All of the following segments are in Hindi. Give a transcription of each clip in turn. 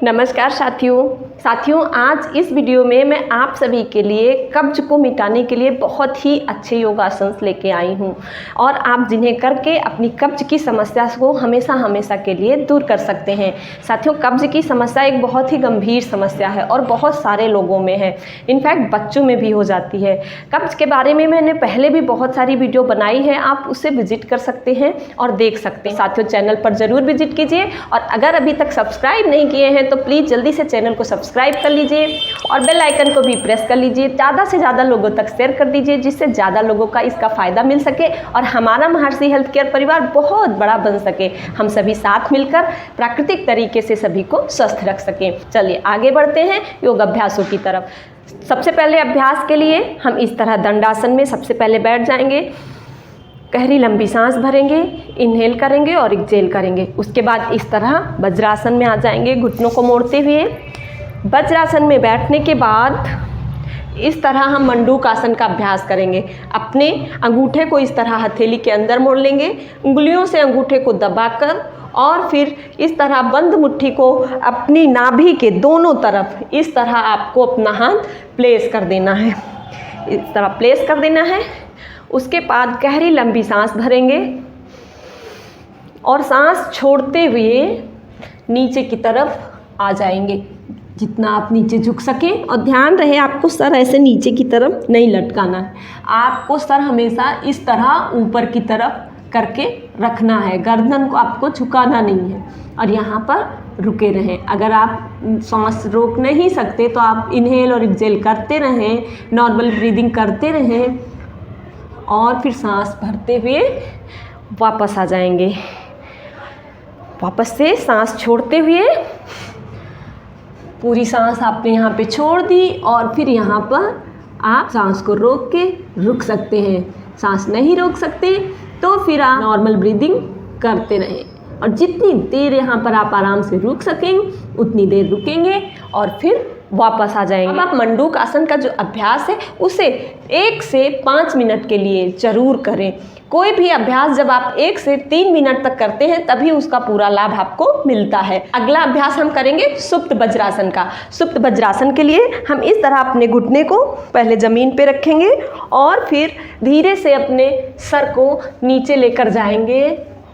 नमस्कार साथियों, आज इस वीडियो में मैं आप सभी के लिए कब्ज को मिटाने के लिए बहुत ही अच्छे योगासन लेके आई हूँ और आप जिन्हें करके अपनी कब्ज की समस्या को हमेशा के लिए दूर कर सकते हैं। साथियों, कब्ज की समस्या एक बहुत ही गंभीर समस्या है और बहुत सारे लोगों में है, इनफैक्ट बच्चों में भी हो जाती है। कब्ज के बारे में मैंने पहले भी बहुत सारी वीडियो बनाई है, आप उसे विजिट कर सकते हैं और देख सकते हैं। साथियों, चैनल पर ज़रूर विजिट कीजिए और अगर अभी तक सब्सक्राइब नहीं किए हैं तो प्लीज़ जल्दी से चैनल को सब्सक्राइब कर लीजिए और बेल आइकन को भी प्रेस कर लीजिए। ज़्यादा से ज़्यादा लोगों तक शेयर कर दीजिए जिससे ज़्यादा लोगों का इसका फ़ायदा मिल सके और हमारा महर्षि हेल्थ केयर परिवार बहुत बड़ा बन सके। हम सभी साथ मिलकर प्राकृतिक तरीके से सभी को स्वस्थ रख सकें। चलिए आगे बढ़ते हैं योग अभ्यासों की तरफ। सबसे पहले अभ्यास के लिए हम इस तरह दंडासन में सबसे पहले बैठ जाएंगे। गहरी लंबी सांस भरेंगे, इनहेल करेंगे और एक्सहेल करेंगे। उसके बाद इस तरह वज्रासन में आ जाएंगे घुटनों को मोड़ते हुए। वज्रासन में बैठने के बाद इस तरह हम मंडूक आसन का अभ्यास करेंगे। अपने अंगूठे को इस तरह हथेली के अंदर मोड़ लेंगे, उंगलियों से अंगूठे को दबाकर और फिर इस तरह बंद मुट्ठी को अपनी नाभि के दोनों तरफ इस तरह आपको अपना हाथ प्लेस कर देना है, इस तरह प्लेस कर देना है। उसके बाद गहरी लंबी सांस भरेंगे और सांस छोड़ते हुए नीचे की तरफ आ जाएंगे, जितना आप नीचे झुक सकें। और ध्यान रहे आपको सर ऐसे नीचे की तरफ नहीं लटकाना है, आपको सर हमेशा इस तरह ऊपर की तरफ करके रखना है, गर्दन को आपको झुकाना नहीं है और यहाँ पर रुके रहें। अगर आप सांस रोक नहीं सकते तो आप इनहेल और एक्सहेल करते रहें, नॉर्मल ब्रीदिंग करते रहें और फिर सांस भरते हुए वापस आ जाएंगे। वापस से सांस छोड़ते हुए पूरी सांस आपने यहाँ पे छोड़ दी और फिर यहाँ पर आप सांस को रोक के रुक सकते हैं। सांस नहीं रोक सकते तो फिर आप नॉर्मल ब्रीदिंग करते रहें और जितनी देर यहाँ पर आप आराम से रुक सकें उतनी देर रुकेंगे और फिर वापस आ जाएंगे। अब आप मंडूक आसन का जो अभ्यास है उसे 1 से 5 मिनट के लिए ज़रूर करें। कोई भी अभ्यास जब आप 1 से 3 मिनट तक करते हैं तभी उसका पूरा लाभ आपको मिलता है। अगला अभ्यास हम करेंगे सुप्त वज्रासन का। सुप्त वज्रासन के लिए हम इस तरह अपने घुटने को पहले ज़मीन पे रखेंगे और फिर धीरे से अपने सर को नीचे लेकर जाएंगे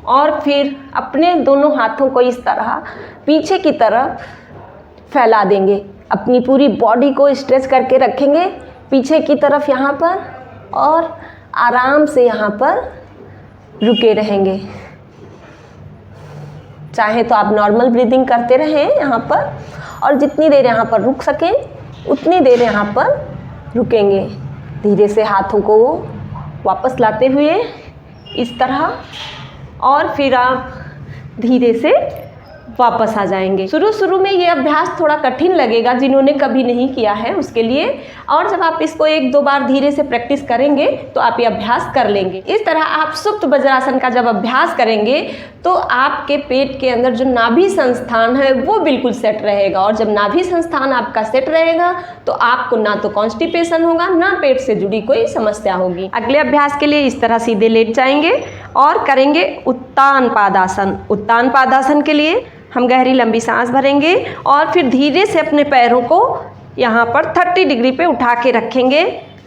और फिर अपने दोनों हाथों को इस तरह पीछे की तरफ फैला देंगे। अपनी पूरी बॉडी को स्ट्रेच करके रखेंगे पीछे की तरफ यहाँ पर और आराम से यहाँ पर रुके रहेंगे। चाहे तो आप नॉर्मल ब्रीदिंग करते रहें यहाँ पर और जितनी देर यहाँ पर रुक सकें उतनी देर यहाँ पर रुकेंगे। धीरे से हाथों को वापस लाते हुए इस तरह और फिर आप धीरे से वापस आ जाएंगे। शुरू में ये अभ्यास थोड़ा कठिन लगेगा जिन्होंने कभी नहीं किया है उसके लिए, और जब आप इसको 1-2 बार धीरे से प्रैक्टिस करेंगे तो आप ये अभ्यास कर लेंगे। इस तरह आप सुप्त वज्रासन का जब अभ्यास करेंगे तो आपके पेट के अंदर जो नाभि संस्थान है वो बिल्कुल सेट रहेगा और जब नाभि संस्थान आपका सेट रहेगा तो आपको ना तो कॉन्स्टिपेशन होगा ना पेट से जुड़ी कोई समस्या होगी। अगले अभ्यास के लिए इस तरह सीधे लेट जाएंगे और करेंगे उत्तान पादासन। उत्तान पादासन के लिए हम गहरी लंबी सांस भरेंगे और फिर धीरे से अपने पैरों को यहाँ पर 30 डिग्री पे उठा के रखेंगे।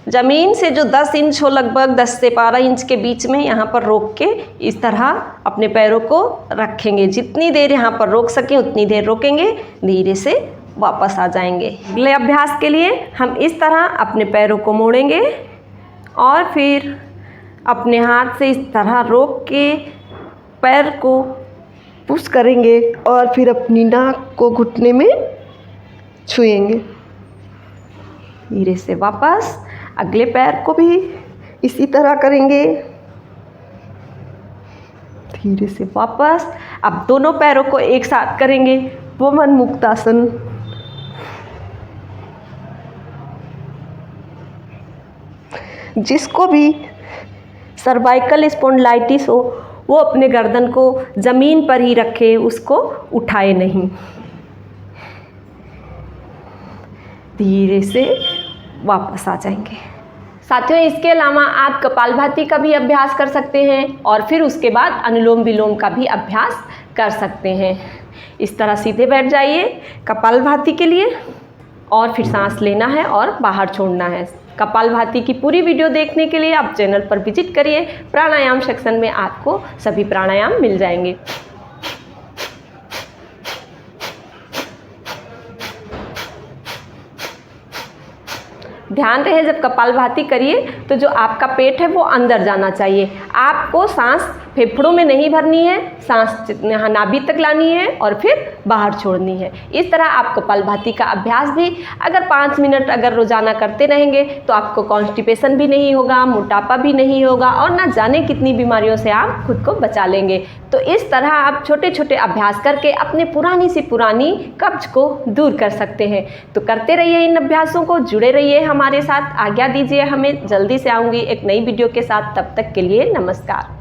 ज़मीन से जो 10 इंच हो, लगभग 10 से 12 इंच के बीच में यहाँ पर रोक के इस तरह अपने पैरों को रखेंगे। जितनी देर यहाँ पर रोक सकें उतनी देर रोकेंगे, धीरे से वापस आ जाएंगे। अगले अभ्यास के लिए हम इस तरह अपने पैरों को मोड़ेंगे और फिर अपने हाथ से इस तरह रोक के पैर को पुश करेंगे और फिर अपनी नाक को घुटने में छुएंगे। धीरे से वापस अगले पैर को भी इसी तरह करेंगे। धीरे से वापस। अब दोनों पैरों को एक साथ करेंगे पवन मुक्तासन। जिसको भी सर्वाइकल स्पॉन्डिलाइटिस हो वो अपने गर्दन को ज़मीन पर ही रखे, उसको उठाए नहीं। धीरे से वापस आ जाएंगे। साथियों, इसके अलावा आप कपालभाति का भी अभ्यास कर सकते हैं और फिर उसके बाद अनुलोम विलोम का भी अभ्यास कर सकते हैं। इस तरह सीधे बैठ जाइए कपालभाति के लिए और फिर सांस लेना है और बाहर छोड़ना है। कपालभाति की पूरी वीडियो देखने के लिए आप चैनल पर विजिट करिए। प्राणायाम सेक्शन में आपको सभी प्राणायाम मिल जाएंगे। ध्यान रहे जब कपालभाति करिए तो जो आपका पेट है वो अंदर जाना चाहिए। आपको सांस फेफड़ों में नहीं भरनी है, सांस नाभि तक लानी है और फिर बाहर छोड़नी है। इस तरह आप कपालभाति का अभ्यास भी अगर 5 मिनट अगर रोजाना करते रहेंगे तो आपको कॉन्स्टिपेशन भी नहीं होगा, मोटापा भी नहीं होगा और ना जाने कितनी बीमारियों से आप खुद को बचा लेंगे। तो इस तरह आप छोटे छोटे अभ्यास करके अपने पुरानी से पुरानी कब्ज को दूर कर सकते हैं। तो करते रहिए इन अभ्यासों को, जुड़े रहिए हमारे साथ। आज्ञा दीजिए हमें, जल्दी से आऊँगी एक नई वीडियो के साथ। तब तक के लिए नमस्कार।